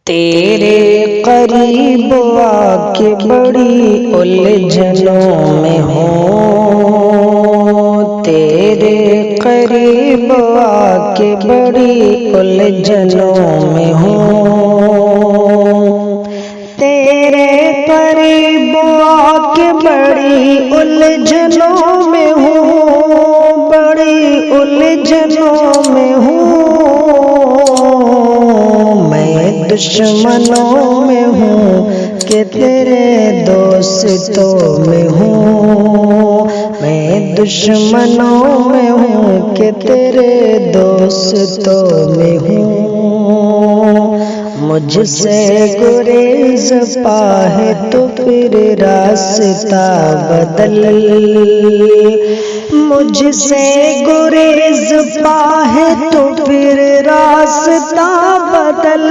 تیرے قریب آ کے بڑی الجھنوں میں ہوں، تیرے قریب آ کے بڑی الجھنوں میں ہوں، تیرے قریب آ کے بڑی الجھنوں میں ہوں، بڑی الجھنوں میں ہوں، دشمنوں میں ہوں کہ تیرے دوستوں میں ہوں، میں دشمنوں میں ہوں کہ تیرے دوستوں میں ہوں، مجھ سے گریز پاہے تو پھر راستہ بدل، مجھ سے گریز پاہے تو پھر راستہ بدل،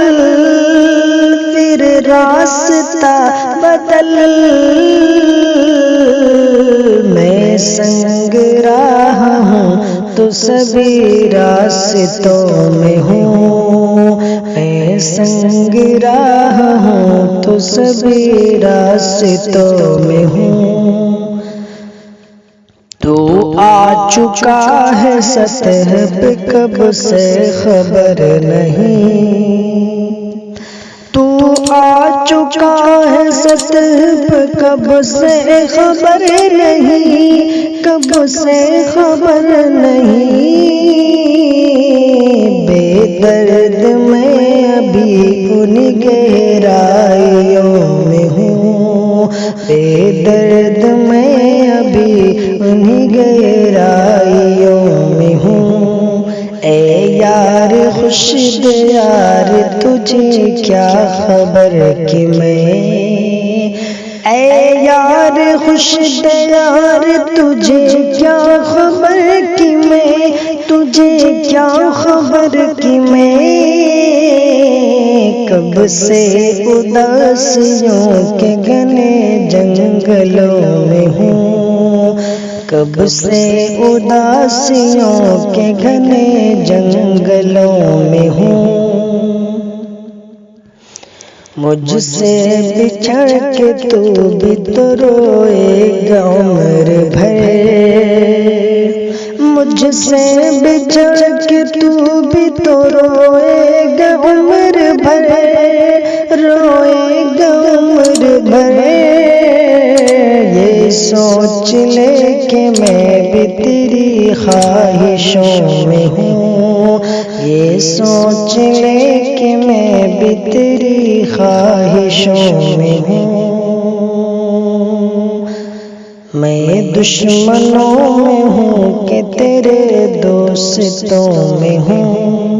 پھر راستہ بدل، میں سنگ راہ ہوں تو سبھی راستوں میں ہوں، میں سنگ راہ ہوں تو سبھی راستوں میں ہوں، تو آ چکا ہے سطح پہ کب سے خبر نہیں، تو آ چکا ہے سطح پہ کب سے خبر نہیں، کب سے خبر نہیں، بے درد میں ابھی ان گہرائیوں میں ہوں، بے درد میں ابھی انہی گہرائیوں میں ہوں، اے یار خورشید یار تجھے کیا خبر کہ میں، اے یار خورشید یار تجھے کیا خبر کہ میں، تجھے کیا خبر کہ میں کب سے اداسیوں کے گھنے جنگلوں میں ہوں، کب سے اداسیوں کے گھنے جنگلوں میں ہوں، مجھ سے بچھڑ کے تو بھی تو روئے گا عمر بھر، مجھ سے بچھڑ کے تو بھی تو روئے گا عمر بھر، روئے گا عمر بھر، یہ سوچ لے کہ میں بھی تیری خواہشوں میں ہوں، یہ سوچ لے کہ میں بھی تیری خواہشوں میں ہوں، میں دشمنوں میں ہوں کہ تیرے دوستوں میں ہوں۔